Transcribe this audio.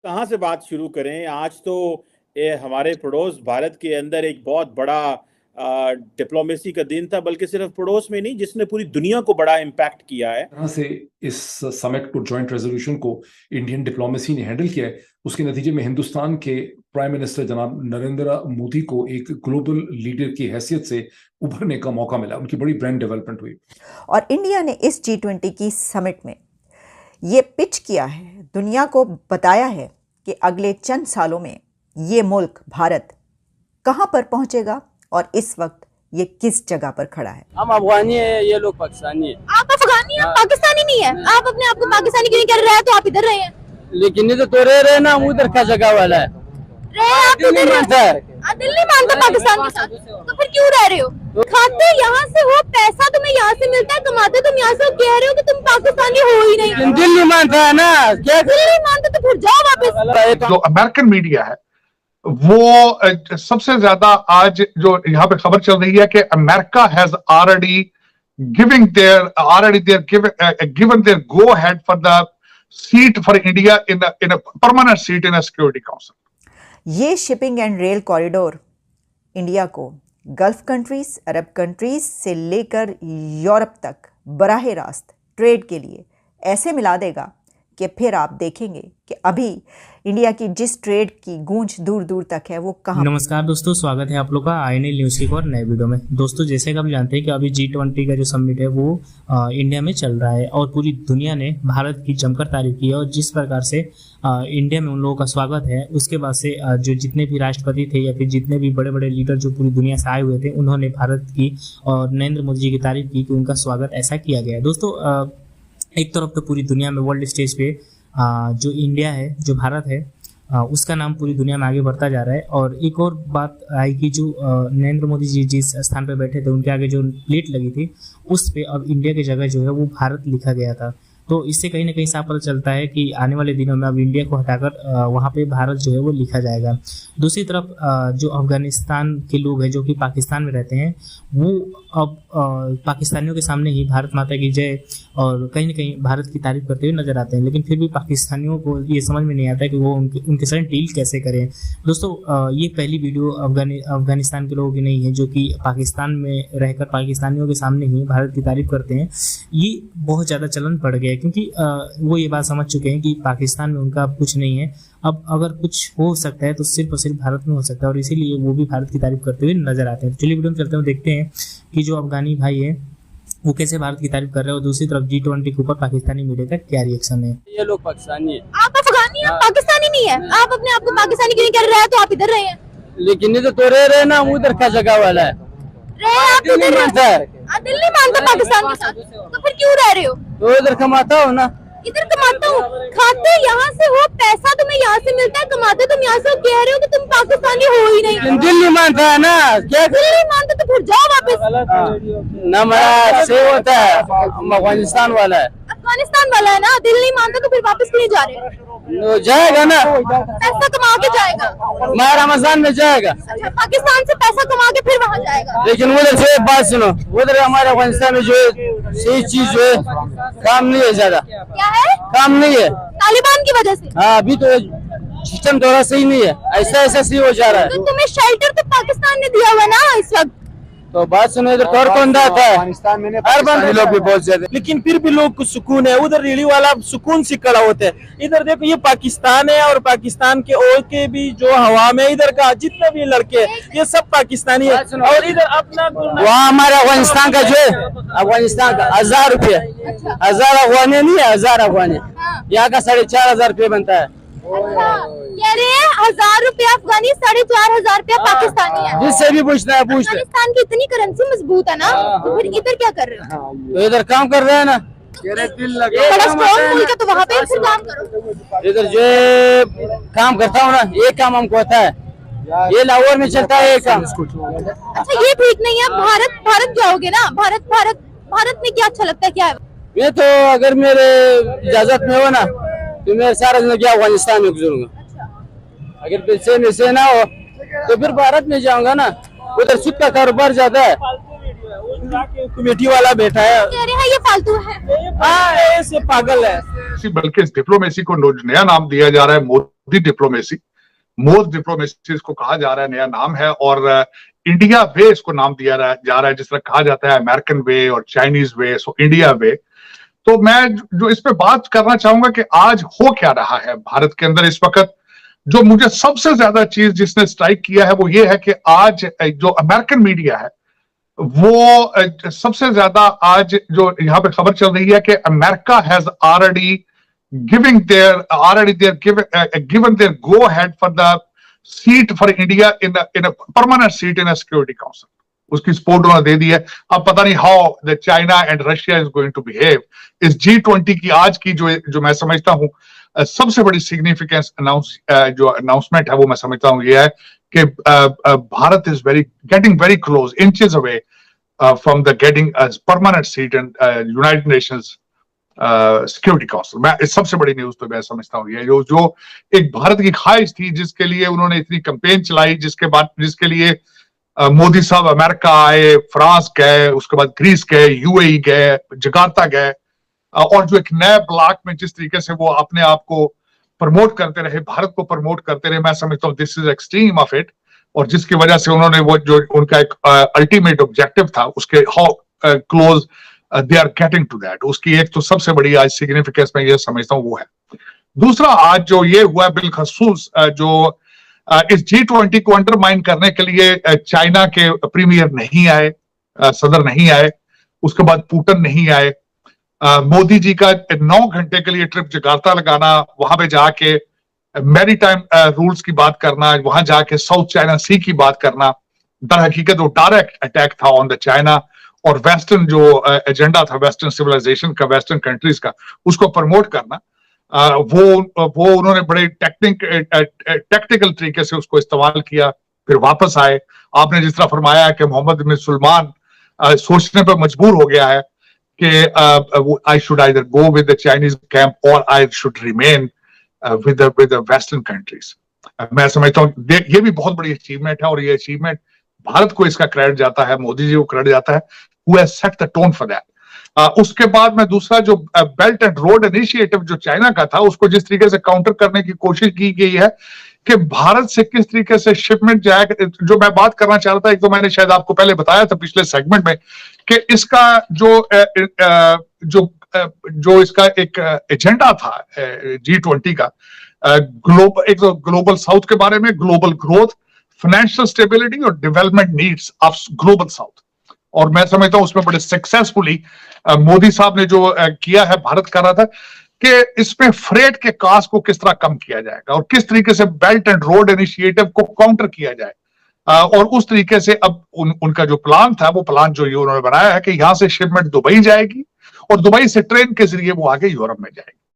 कहाँ से बात शुरू करें? आज तो हमारे पड़ोस भारत के अंदर एक बहुत बड़ा डिप्लोमेसी का दिन था, बल्कि सिर्फ पड़ोस में नहीं, जिसने पूरी दुनिया को बड़ा इम्पैक्ट किया है। तरह से इस समिट को, जॉइंट रेजोल्यूशन को इंडियन डिप्लोमेसी ने हैंडल किया है, उसके नतीजे में हिंदुस्तान के प्राइम मिनिस्टर जनाब नरेंद्र मोदी को एक ग्लोबल लीडर की हैसियत से उभरने का मौका मिला। उनकी बड़ी ब्रांड डेवलपमेंट हुई और इंडिया ने इस G20 की समिट में ये पिच किया है, दुनिया को बताया है कि अगले चंद सालों में ये मुल्क भारत कहां पर पहुंचेगा और इस वक्त ये किस जगह पर खड़ा है। हम अफगानी है, ये लोग पाकिस्तानी है। आप अफगानी हैं, पाकिस्तानी नहीं है। आप अपने आप को पाकिस्तानी क्यों नहीं कर रहे हैं? तो आप इधर रहे हैं। लेकिन ये तो रह रहे ना, उधर का जगह वाला है। आप दिल नहीं मानता है। दिल नहीं मानता पाकिस्तान के साथ, तो फिर क्यों रह रहे हो? खाते यहाँ से हो, पैसा तुम्हें यहाँ से मिलता है, कमाते तुम यहाँ से, कह रहे हो कि तुम पाकिस्तानी हो ही नहीं। दिल नहीं मानता है ना, क्या दिल नहीं मानता तो फिर जाओ वापस। जो अमेरिकन मीडिया है वो सबसे ज्यादा आज जो यहाँ पे खबर चल रही है कि America has already given their go ahead for the seat for India in a permanent seat in a security council. ये shipping and rail corridor India को गल्फ कंट्रीज, अरब कंट्रीज से लेकर यूरोप तक बराह रास्त ट्रेड के लिए ऐसे मिला देगा कि फिर आप देखेंगे कि अभी इंडिया की जिस ट्रेड की गूंज दूर दूर तक है वो कहाँ। नमस्कार दोस्तों, स्वागत है आप लोग का INL न्यूज़ की एक और नए वीडियो में। दोस्तों, जैसे कि आप जानते हैं कि अभी G20 का जो समिट है वो इंडिया में चल रहा है और पूरी दुनिया ने भारत की जमकर तारीफ की है। और जिस प्रकार से इंडिया में उन लोगों का स्वागत है, उसके बाद से जो जितने भी राष्ट्रपति थे या फिर जितने भी बड़े बड़े लीडर जो पूरी दुनिया से आए हुए थे, उन्होंने भारत की और नरेंद्र मोदी जी की तारीफ की कि उनका स्वागत ऐसा किया गया है। दोस्तों, एक तरफ तो पूरी दुनिया में वर्ल्ड स्टेज पे जो इंडिया है, जो भारत है, उसका नाम पूरी दुनिया में आगे बढ़ता जा रहा है। और एक और बात आई कि जो नरेंद्र मोदी जी जिस स्थान पर बैठे थे, उनके आगे जो प्लेट लगी थी, उस पे अब इंडिया की जगह जो है वो भारत लिखा गया था। तो इससे कहीं ना कहीं साफ पता चलता है कि आने वाले दिनों में अब इंडिया को हटाकर वहाँ पे भारत जो है वो लिखा जाएगा। दूसरी तरफ जो अफगानिस्तान के लोग हैं जो कि पाकिस्तान में रहते हैं, वो अब पाकिस्तानियों के सामने ही भारत माता की जय और कहीं ना कहीं भारत की तारीफ करते हुए नजर आते हैं। लेकिन फिर भी पाकिस्तानियों को ये समझ में नहीं आता कि वो उनके साथ डील कैसे करें। दोस्तों, ये पहली वीडियो अफगानिस्तान के लोगों की नहीं है जो कि पाकिस्तान में रहकर पाकिस्तानियों के सामने ही भारत की तारीफ करते हैं। ये बहुत ज़्यादा चलन बढ़ गया है क्योंकि वो ये बात समझ चुके हैं कि पाकिस्तान में उनका अब कुछ नहीं है। अब अगर कुछ हो सकता है तो सिर्फ और सिर्फ भारत में हो सकता है और इसीलिए वो भी भारत की तारीफ करते हुए नजर आते हैं। तो चलिए वीडियो में चलते हुए देखते हैं कि जो अफगानी भाई है वो कैसे भारत की तारीफ कर रहे हैं और दूसरी तरफ G20 के ऊपर पाकिस्तानी मीडिया का क्या रिएक्शन है। ये लोग पाकिस्तानी है। आप अफगानी हैं, पाकिस्तानी नहीं है। आप अपने आप को पाकिस्तानी क्यों नहीं कर रहे हैं? तो आप इधर रहे हैं। लेकिन ये तो रह रहे ना, उधर का जगह वाला है। आप दिल नहीं मानता है। दिल नहीं मानता पाकिस्तान के साथ, तो फिर क्यों रह रहे हो? तो इधर कमाता हो ना, इधर कमाता हूँ, खाते यहाँ से हो, पैसा तुम्हें यहाँ से मिलता है, कमाते तुम यहाँ से, कह रहे हो कि तुम पाकिस्तानी हो ही नहीं। दिल नहीं मानता है ना, क्या दिल नहीं मानता तो फिर जाओ वापस। ना मेरा से होता है, अफगानिस्तान वाला है। अफगानिस्तान वाला है ना, दिल नहीं मानता तो फिर वापस क्यों नहीं जा रहे? जाएगा ना, पैसा कमा के जाएगा। मैं रमजान में जाएगा। अच्छा, पाकिस्तान से पैसा कमा के फिर वहाँ जाएगा। लेकिन उधर से बात सुनो, उधर हमारे अफगानिस्तान में जो सही चीज जो है काम नहीं है, ज्यादा क्या है? काम नहीं है, तालिबान की वजह से। हाँ, अभी तो सिस्टम थोड़ा सही नहीं है, ऐसा सही हो जा रहा है। तो तुम्हें शेल्टर तो पाकिस्तान ने दिया हुआ है ना इस वक्त। तो बात सुनो, इधर और कौन आता है? हर बंदे लोग भी बहुत ज्यादा, लेकिन फिर भी लोग को सुकून है। उधर रेली वाला सुकून से खड़ा होते हैं। इधर देखो, ये पाकिस्तान है और पाकिस्तान के और के भी जो हवा में इधर का जितना भी लड़के ये सब पाकिस्तानी है। और इधर अपना वहाँ हमारे अफगानिस्तान का जो है, अफगानिस्तान का 1000 रुपये, 1000 अफगानी नहीं है, 1000 अफगानी, यहाँ का 4500 रुपये बनता है। अच्छा, कह रहे हैं 1000 रुपया अफगानी, 4500 रुपया पाकिस्तानी है। जिससे भी पूछना है पूछ ले। पाकिस्तान की इतनी करेंसी मजबूत है ना, तो फिर इधर क्या कर रहे हो? तो इधर काम कर रहे हैं ना, बड़ा स्ट्रॉन्ग मुल्क है तो वहाँ पे फिर काम करो। इधर जो काम करता हूँ ना, ये काम हमको आता है, ये लाहौर में चलता है ये काम। अच्छा, ये ठीक नहीं है। भारत जाओगे ना, भारत में क्या अच्छा लगता है, क्या है? मैं तो अगर मेरे इजाजत में हो ना तो मैं सारा जिंदगी अफगानिस्तान में गुजरूंगा। अगर पैसे में से ना हो तो फिर भारत में जाऊंगा ना, उधर सुद का कारोबार ज्यादा है। कमेटी वाला बैठा है, कह रहे हैं ये फालतू है। हाँ, ऐसे पागल है। डिप्लोमेसी, बल्कि इस डिप्लोमेसी को नया नाम दिया जा रहा है मोदी डिप्लोमेसी। मोदी डिप्लोमेसी इसको कहा जा रहा है, नया नाम है। और इंडिया वे इसको नाम दिया जा रहा है, जिस तरह कहा जाता है अमेरिकन वे और चाइनीज वे, सो इंडिया वे। तो मैं जो इस पे बात करना चाहूंगा कि आज हो क्या रहा है भारत के अंदर इस वक्त। जो मुझे सबसे ज्यादा चीज जिसने स्ट्राइक किया है वो ये है कि आज जो अमेरिकन मीडिया है वो सबसे ज्यादा आज जो यहाँ पे खबर चल रही है कि America has already given their go ahead for the seat for India in a permanent seat in a security council. उसकी सपोर्ट उन्होंने दे दी है। अब पता नहीं how the China and Russia is going to behave. इस G20 की आज की जो मैं समझता हूँ सबसे बड़ी सिग्निफिकेंस जो अनाउंसमेंट है वो मैं समझता हूँ ये है कि Bharat is getting very close, inches away from the getting permanent seat in United Nations security council. मैं इस सबसे बड़ी न्यूज तो मैं समझता हूँ ये जो एक भारत की ख्वाहिश थी, जिसके लिए उन्होंने इतनी कैंपेन चलाई, जिसके लिए मोदी साहब अमेरिका आए, फ्रांस गए, उसके बाद ग्रीस गए, यूएई गए, जकार्ता गए, और जो एक नए ब्लॉक में जिस तरीके से वो अपने आप को प्रमोट करते रहे, भारत को प्रमोट करते रहे, मैं समझता हूँ this is extreme of it. और जिसकी वजह से उन्होंने वो जो उनका एक अल्टीमेट ऑब्जेक्टिव था उसके how close they are getting to that, उसकी एक तो सबसे बड़ी आज सिग्निफिकेंस मैं ये समझता हूँ वो है। दूसरा आज जो ये हुआ बिलखसूस जो इस G20 को अंडरमाइन करने के लिए चाइना के प्रीमियर नहीं आए, सदर नहीं आए, उसके बाद पुतिन नहीं आए, मोदी जी का 9 घंटे के लिए ट्रिप जकार्ता लगाना, वहां पे जाके मैरीटाइम रूल्स की बात करना, वहां जाके साउथ चाइना सी की बात करना, दर हकीकत वो डायरेक्ट अटैक था ऑन द चाइना और वेस्टर्न जो एजेंडा था वेस्टर्न सिविलाइजेशन का, वेस्टर्न कंट्रीज का, उसको प्रमोट करना। वो उन्होंने बड़े टेक्निकल तरीके से उसको इस्तेमाल किया, फिर वापस आए। आपने जिस तरह फरमाया कि मोहम्मद बिन सुलेमान सोचने पर मजबूर हो गया है कि I should either go with the Chinese camp और I should remain with the western countries. मैं समझता हूँ ये भी बहुत बड़ी अचीवमेंट है और ये अचीवमेंट भारत को इसका क्रेडिट जाता है, मोदी जी को क्रेडिट जाता है, who has set the tone for that। उसके बाद में दूसरा जो बेल्ट एंड रोड इनिशिएटिव जो चाइना का था उसको जिस तरीके से काउंटर करने की कोशिश की गई है कि भारत से किस तरीके से शिपमेंट जाए, जो मैं बात करना चाह रहा था, एक तो मैंने शायद आपको पहले बताया था पिछले सेगमेंट में कि इसका जो इसका एक एजेंडा था G20 का, एक तो ग्लोबल साउथ के बारे में, ग्लोबल ग्रोथ, फाइनेंशियल स्टेबिलिटी और development needs of global south. और मैं समझता हूं उसमें बड़े सक्सेसफुली मोदी साहब ने जो किया है, भारत कर रहा था कि इसमें फ्रेट के कास्ट को किस तरह कम किया जाएगा और किस तरीके से बेल्ट एंड रोड इनिशिएटिव को काउंटर किया जाए। और उस तरीके से अब उनका जो प्लान था, वो प्लान जो ये उन्होंने बनाया है कि यहां से शिपमेंट दुबई जाएगी और दुबई से ट्रेन के जरिए वो आगे यूरोप में जाएगी।